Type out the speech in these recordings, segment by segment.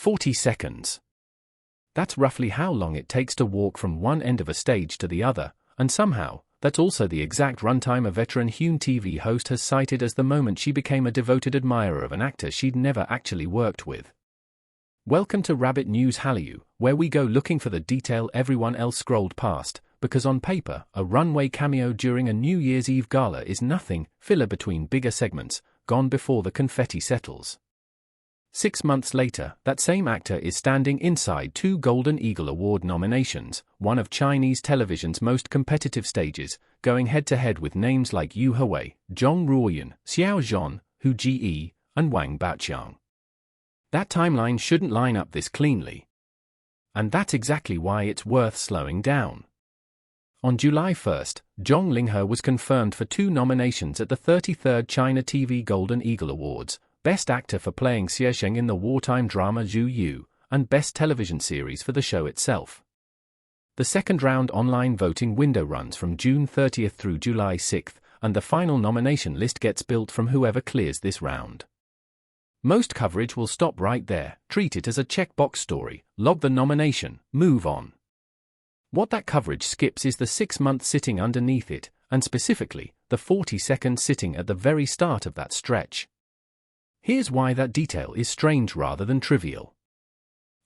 40 seconds. That's roughly how long it takes to walk from one end of a stage to the other, and somehow, that's also the exact runtime a veteran Hallyu TV host has cited as the moment she became a devoted admirer of an actor she'd never actually worked with. Welcome to Rabbit News Hallyu, where we go looking for the detail everyone else scrolled past, because on paper, a runway cameo during a New Year's Eve gala is nothing, filler between bigger segments, gone before the confetti settles. 6 months later, that same actor is standing inside 2 Golden Eagle Award nominations, one of Chinese television's most competitive stages, going head-to-head with names like Yu Hewei, Zhong Ruoyun, Xiao Zhan, Hu Ji, and Wang Baoqiang. That timeline shouldn't line up this cleanly. And that's exactly why it's worth slowing down. On July 1st, Zhang Linghe was confirmed for 2 nominations at the 33rd China TV Golden Eagle Awards, Best Actor for playing Xie Sheng in the wartime drama Zhu Yu, and Best Television Series for the show itself. The second-round online voting window runs from June 30th through July 6th, and the final nomination list gets built from whoever clears this round. Most coverage will stop right there, treat it as a checkbox story, log the nomination, move on. What that coverage skips is the 6-month sitting underneath it, and specifically, the 40-second sitting at the very start of that stretch. Here's why that detail is strange rather than trivial.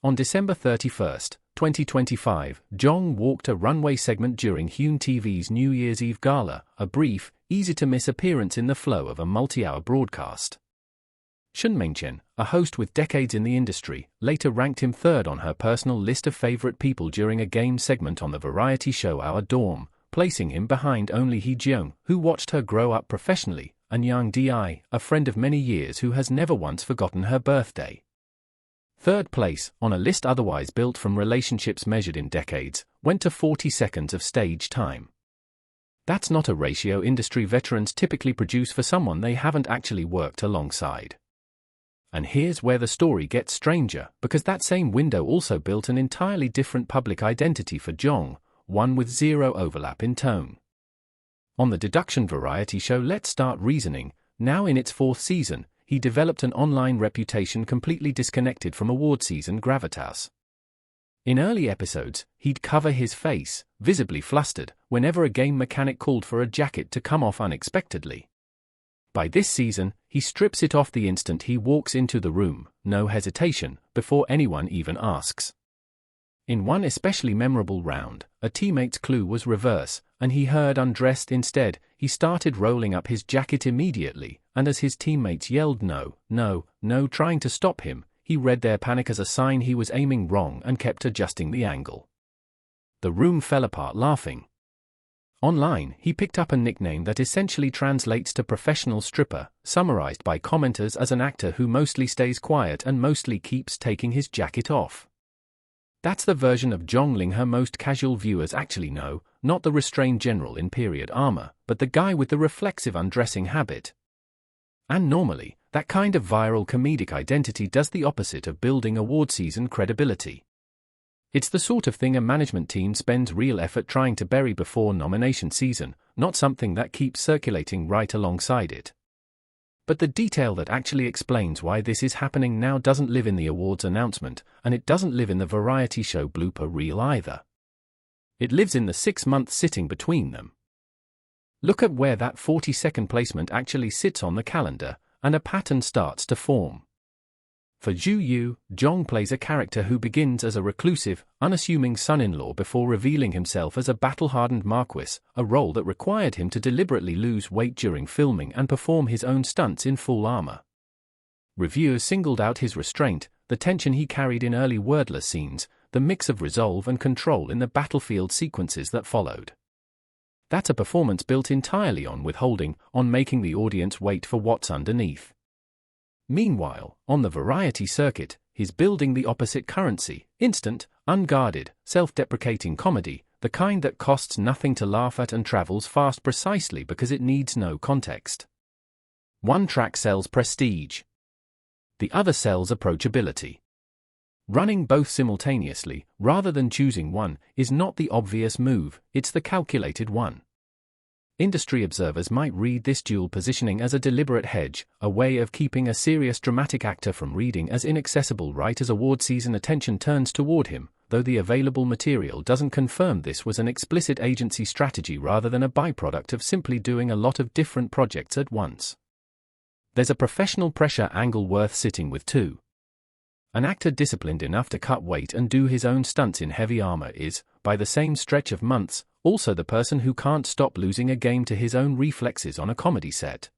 On December 31st, 2025, Zhang walked a runway segment during Hallyu TV's New Year's Eve gala, a brief, easy-to-miss appearance in the flow of a multi-hour broadcast. Shen Mengchen, a host with decades in the industry, later ranked him 3rd on her personal list of favorite people during a game segment on the variety show Our Dorm, placing him behind only He Jiong, who watched her grow up professionally, and Yang Di, a friend of many years who has never once forgotten her birthday. 3rd place, on a list otherwise built from relationships measured in decades, went to 40 seconds of stage time. That's not a ratio industry veterans typically produce for someone they haven't actually worked alongside. And here's where the story gets stranger, because that same window also built an entirely different public identity for Zhang, one with zero overlap in tone. On the deduction variety show Let's Start Reasoning, now in its 4th season, he developed an online reputation completely disconnected from award season gravitas. In early episodes, he'd cover his face, visibly flustered, whenever a game mechanic called for a jacket to come off unexpectedly. By this season, he strips it off the instant he walks into the room, no hesitation, before anyone even asks. In one especially memorable round, a teammate's clue was reverse, and he heard undressed instead. He started rolling up his jacket immediately, and as his teammates yelled no, no, no trying to stop him, he read their panic as a sign he was aiming wrong and kept adjusting the angle. The room fell apart laughing. Online, he picked up a nickname that essentially translates to professional stripper, summarized by commenters as an actor who mostly stays quiet and mostly keeps taking his jacket off. That's the version of Zhang Linghe most casual viewers actually know, not the restrained general in period armor, but the guy with the reflexive undressing habit. And normally, that kind of viral comedic identity does the opposite of building award season credibility. It's the sort of thing a management team spends real effort trying to bury before nomination season, not something that keeps circulating right alongside it. But the detail that actually explains why this is happening now doesn't live in the awards announcement, and it doesn't live in the variety show blooper reel either. It lives in the 6-month sitting between them. Look at where that 40-second placement actually sits on the calendar, and a pattern starts to form. For Zhu Yu, Zhang plays a character who begins as a reclusive, unassuming son-in-law before revealing himself as a battle-hardened marquis, a role that required him to deliberately lose weight during filming and perform his own stunts in full armor. Reviewers singled out his restraint, the tension he carried in early wordless scenes, the mix of resolve and control in the battlefield sequences that followed. That's a performance built entirely on withholding, on making the audience wait for what's underneath. Meanwhile, on the variety circuit, he's building the opposite currency, instant, unguarded, self-deprecating comedy, the kind that costs nothing to laugh at and travels fast precisely because it needs no context. One track sells prestige. The other sells approachability. Running both simultaneously, rather than choosing one, is not the obvious move, it's the calculated one. Industry observers might read this dual positioning as a deliberate hedge, a way of keeping a serious dramatic actor from reading as inaccessible right as award season attention turns toward him, though the available material doesn't confirm this was an explicit agency strategy rather than a byproduct of simply doing a lot of different projects at once. There's a professional pressure angle worth sitting with too. An actor disciplined enough to cut weight and do his own stunts in heavy armor is, by the same stretch of months, also the person who can't stop losing a game to his own reflexes on a comedy set.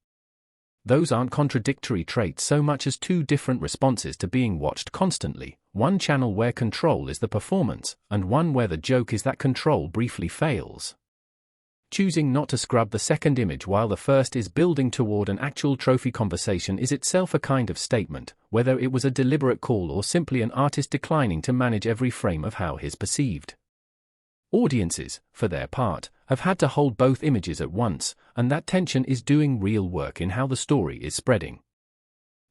Those aren't contradictory traits so much as two different responses to being watched constantly, one channel where control is the performance, and one where the joke is that control briefly fails. Choosing not to scrub the second image while the first is building toward an actual trophy conversation is itself a kind of statement, whether it was a deliberate call or simply an artist declining to manage every frame of how he's perceived. Audiences, for their part, have had to hold both images at once, and that tension is doing real work in how the story is spreading.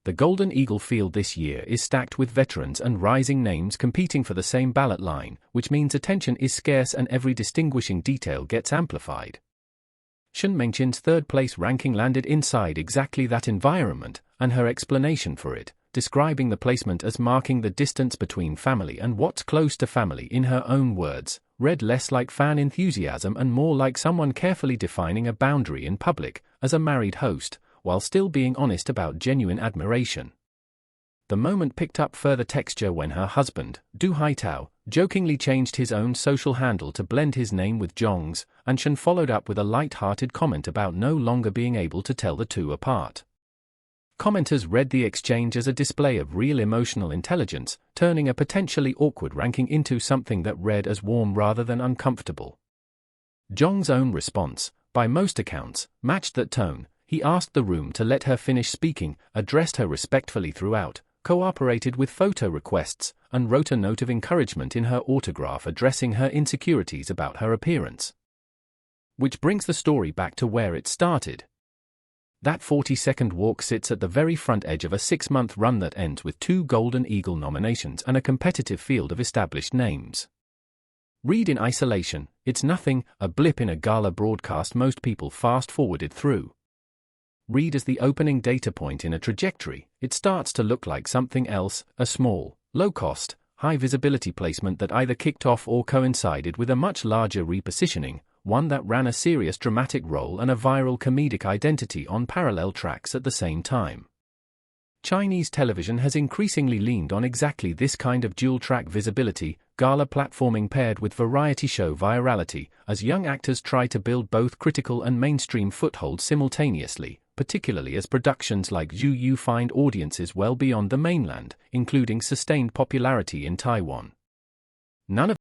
The Golden Eagle field this year is stacked with veterans and rising names competing for the same ballot line, which means attention is scarce and every distinguishing detail gets amplified. Shen Mengchen's third-place ranking landed inside exactly that environment, and her explanation for it, describing the placement as marking the distance between family and what's close to family in her own words, read less like fan enthusiasm and more like someone carefully defining a boundary in public, as a married host, while still being honest about genuine admiration. The moment picked up further texture when her husband, Du Haitao, jokingly changed his own social handle to blend his name with Zhang's, and Shen followed up with a light-hearted comment about no longer being able to tell the two apart. Commenters read the exchange as a display of real emotional intelligence, turning a potentially awkward ranking into something that read as warm rather than uncomfortable. Zhang's own response, by most accounts, matched that tone. He asked the room to let her finish speaking, addressed her respectfully throughout, cooperated with photo requests, and wrote a note of encouragement in her autograph addressing her insecurities about her appearance. Which brings the story back to where it started. That 40-second walk sits at the very front edge of a 6-month run that ends with 2 Golden Eagle nominations and a competitive field of established names. Read in isolation, it's nothing, a blip in a gala broadcast most people fast-forwarded through. Read as the opening data point in a trajectory, it starts to look like something else, a small, low-cost, high-visibility placement that either kicked off or coincided with a much larger repositioning, one that ran a serious dramatic role and a viral comedic identity on parallel tracks at the same time. Chinese television has increasingly leaned on exactly this kind of dual-track visibility, gala platforming paired with variety show virality, as young actors try to build both critical and mainstream footholds simultaneously, particularly as productions like Hallyu find audiences well beyond the mainland, including sustained popularity in Taiwan. None of